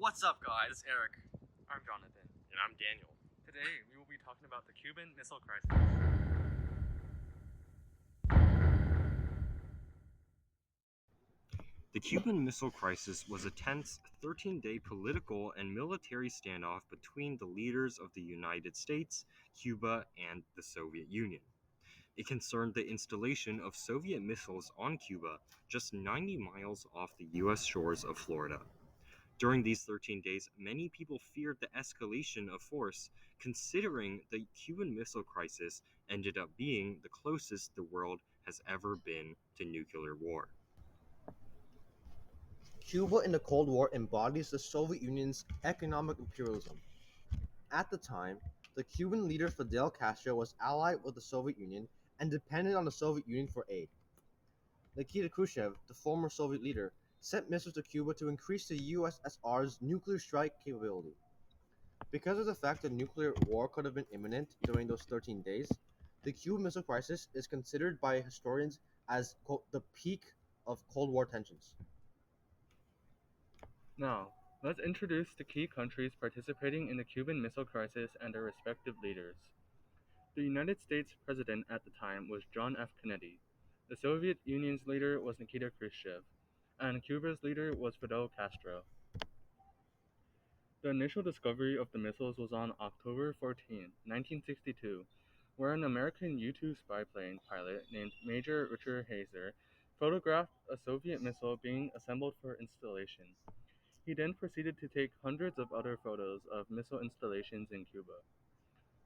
What's up, guys? Eric. I'm Jonathan. And I'm Daniel. Today we will be talking about the Cuban Missile Crisis. The Cuban Missile Crisis was a tense 13-day political and military standoff between the leaders of the United States, Cuba, and the Soviet Union. It concerned the installation of Soviet missiles on Cuba, just 90 miles off the U.S. shores of Florida. During these 13 days, many people feared the escalation of force, considering the Cuban Missile Crisis ended up being the closest the world has ever been to nuclear war. Cuba in the Cold War embodies the Soviet Union's economic imperialism. At the time, the Cuban leader Fidel Castro was allied with the Soviet Union and depended on the Soviet Union for aid. Nikita Khrushchev, the former Soviet leader, sent missiles to Cuba to increase the USSR's nuclear strike capability. Because of the fact that nuclear war could have been imminent during those 13 days, the Cuban Missile Crisis is considered by historians as, quote, the peak of Cold War tensions. Now, let's introduce the key countries participating in the Cuban Missile Crisis and their respective leaders. The United States president at the time was John F. Kennedy. The Soviet Union's leader was Nikita Khrushchev, and Cuba's leader was Fidel Castro. The initial discovery of the missiles was on October 14, 1962, where an American U-2 spy plane pilot named Major Richard Hazer photographed a Soviet missile being assembled for installation. He then proceeded to take hundreds of other photos of missile installations in Cuba.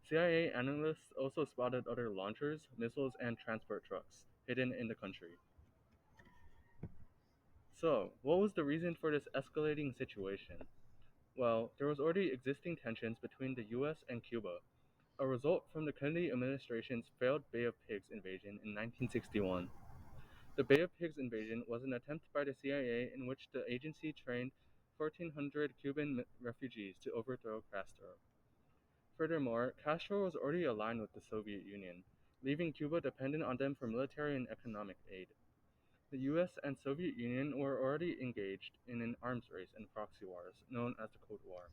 CIA analysts also spotted other launchers, missiles, and transport trucks hidden in the country. So, what was the reason for this escalating situation? Well, there was already existing tensions between the US and Cuba, a result from the Kennedy administration's failed Bay of Pigs invasion in 1961. The Bay of Pigs invasion was an attempt by the CIA in which the agency trained 1,400 Cuban refugees to overthrow Castro. Furthermore, Castro was already aligned with the Soviet Union, leaving Cuba dependent on them for military and economic aid. The US and Soviet Union were already engaged in an arms race and proxy wars known as the Cold War.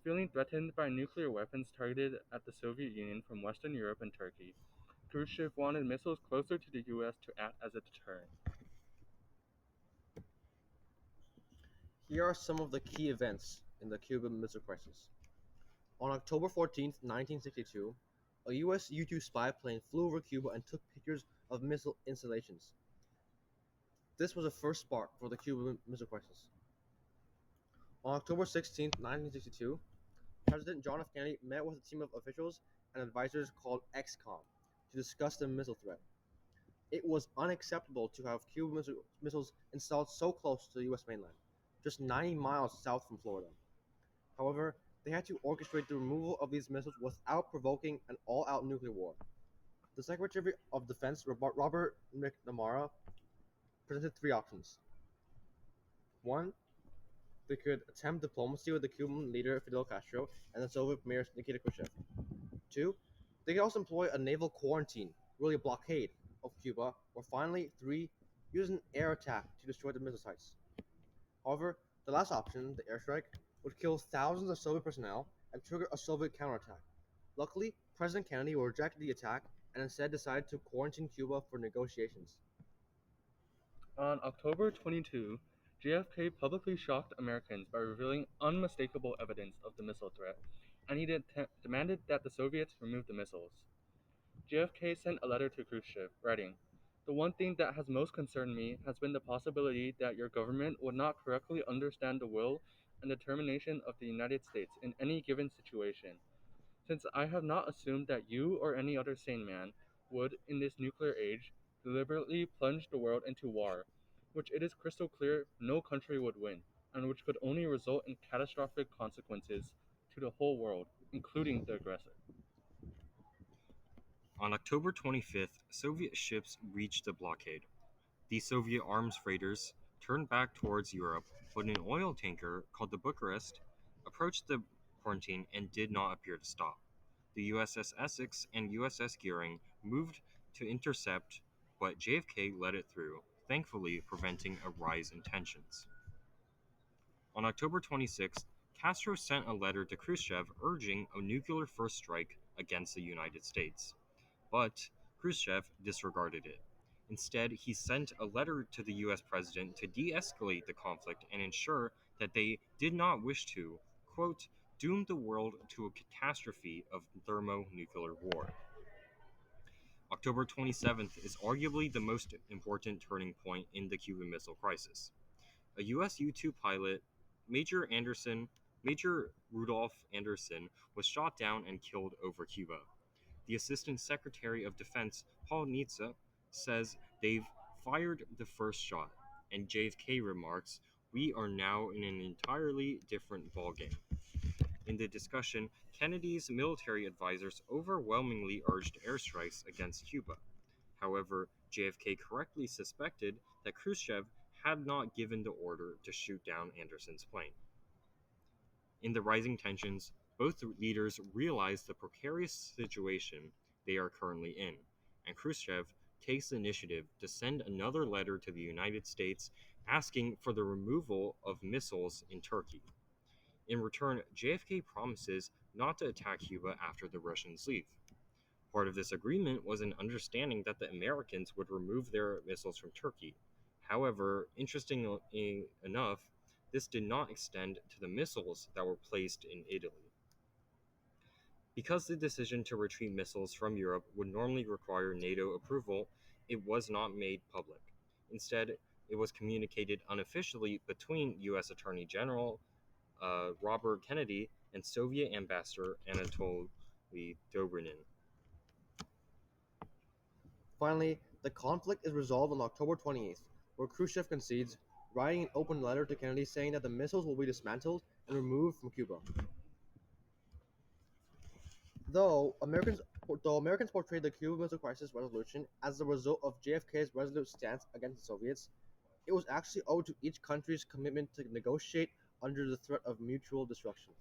Feeling threatened by nuclear weapons targeted at the Soviet Union from Western Europe and Turkey, Khrushchev wanted missiles closer to the US to act as a deterrent. Here are some of the key events in the Cuban Missile Crisis. On October 14, 1962, a U.S. U-2 spy plane flew over Cuba and took pictures of missile installations. This was the first spark for the Cuban Missile Crisis. On October 16, 1962, President John F. Kennedy met with a team of officials and advisors called XCOM to discuss the missile threat. It was unacceptable to have Cuban missiles installed so close to the U.S. mainland, just 90 miles south from Florida. However, they had to orchestrate the removal of these missiles without provoking an all-out nuclear war. The Secretary of Defense, Robert McNamara, presented three options. One, they could attempt diplomacy with the Cuban leader Fidel Castro and the Soviet Premier Nikita Khrushchev. Two, they could also employ a naval quarantine, really a blockade, of Cuba. Or finally, three, use an air attack to destroy the missile sites. However, the last option, the airstrike, would kill thousands of Soviet personnel and trigger a Soviet counterattack. Luckily, President Kennedy rejected the attack and instead decided to quarantine Cuba for negotiations. On October 22, JFK publicly shocked Americans by revealing unmistakable evidence of the missile threat, and he demanded that the Soviets remove the missiles. JFK sent a letter to Khrushchev, writing, "The one thing that has most concerned me has been the possibility that your government would not correctly understand the will and determination of the United States in any given situation. Since I have not assumed that you or any other sane man would, in this nuclear age, deliberately plunge the world into war, which it is crystal clear no country would win, and which could only result in catastrophic consequences to the whole world, including the aggressor." On October 25th, Soviet ships reached the blockade. These Soviet arms freighters turned back towards Europe, but an oil tanker called the Bucharest approached the quarantine and did not appear to stop. The USS Essex and USS Gearing moved to intercept, but JFK let it through, thankfully preventing a rise in tensions. On On October 26th, Castro sent a letter to Khrushchev urging a nuclear first strike against the United States. But Khrushchev disregarded it. Instead, he sent a letter to the US president to de escalate the conflict and ensure that they did not wish to, quote, doom the world to a catastrophe of thermonuclear war. October 27th is arguably the most important turning point in the Cuban Missile Crisis. A US U-2 pilot, Major Anderson, Major Rudolph Anderson, was shot down and killed over Cuba. The Assistant Secretary of Defense, Paul Nitze, says they've fired the first shot, and JFK remarks, "We are now in an entirely different ballgame." In the discussion, Kennedy's military advisors overwhelmingly urged airstrikes against Cuba. However, JFK correctly suspected that Khrushchev had not given the order to shoot down Anderson's plane. In the rising tensions, both leaders realize the precarious situation they are currently in, and Khrushchev takes the initiative to send another letter to the United States asking for the removal of missiles in Turkey. In return, JFK promises not to attack Cuba after the Russians leave. Part of this agreement was an understanding that the Americans would remove their missiles from Turkey. However, interestingly enough, this did not extend to the missiles that were placed in Italy. Because the decision to retreat missiles from Europe would normally require NATO approval, it was not made public. Instead, it was communicated unofficially between U.S. Attorney General Robert Kennedy and Soviet Ambassador Anatoly Dobrinin. Finally, the conflict is resolved on October 28th, where Khrushchev concedes, writing an open letter to Kennedy saying that the missiles will be dismantled and removed from Cuba. Though Americans portrayed the Cuban Missile Crisis resolution as the result of JFK's resolute stance against the Soviets, it was actually owed to each country's commitment to negotiate under the threat of mutual destruction.